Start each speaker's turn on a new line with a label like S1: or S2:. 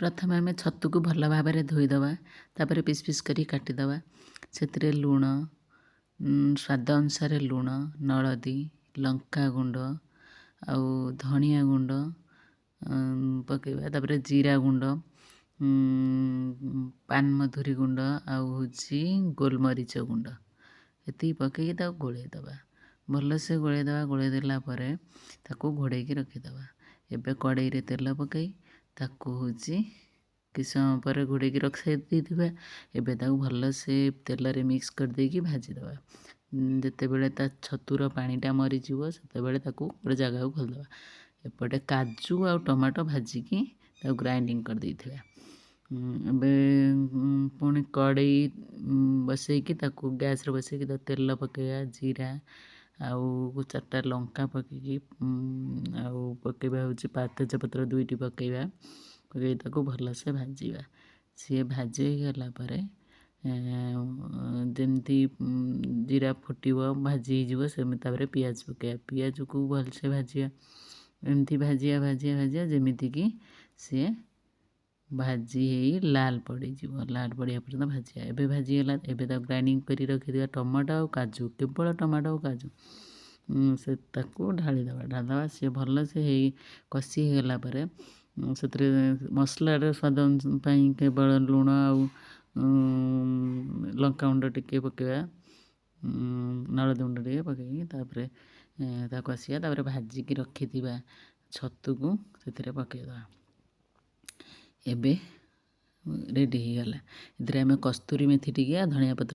S1: प्रथम आम छतु को भल भाव धोईदे तापर पिस पिस करी काटिदे से लुण स्वाद अनुसार लुण नलदी लंका गुंड आउ धनिया गुंड पकेबा तापर जीरा गुंड पान मधुरी गुंड आउ हूँ गोलमरीच गुंड ये पकईकि गोलैदे भलसे गोलैदेला घोड़े रखीदे एबे कड़े तेल पकई ताकू हूँ कि समय पर घोड़े रखी देथिबा एबे ताकू भलसे तेल रे मिक्स कर देकी भाजीदे जिते बेले ता छतुर पानीटा मरीजिवो सेते बेले ताकू गोटे जगह को खोलदे एपटे काजू आ टमाटो भाजिकी ताकू ग्राइंडिंग कर देथिबा एबे पुणी कड़े बसैकी ताकू गैस रे बसैकी तेल पकेबा जीरा आउ चारटा लंका पकईकी आउ पकेबा हूँ तेजपत्र 2टी पकेबा पकई ताकू भलसे भाजीबा सी भाजी गला परे जमती जीरा फुटो भाजी हो सेमती पियाज पकेबा पियाज को भलसे भाजिया एमती भाजिया भाजिया भाजिया जमीती कि सी भाजी लाल पड़ी लाल पड़िया पर्यटन भाजिया एबे भाजीगला एबे ग्राइंडिंग करी रखी टमाटो और काजू केवल टमाटो और काजू से ताकू ढालीदे सी भल से कषी होगला परे से मसलार स्वाद केवल लुण आउ लंका गुंड टिके पकेबा नलदी गुंड टिके पकईकी तापर कषिया भाजिकी रखिथिबा छतु को से पकईदे एबे रेडी हो गला इधर आम कस्तूरी मेथी टिके धनिया पत्र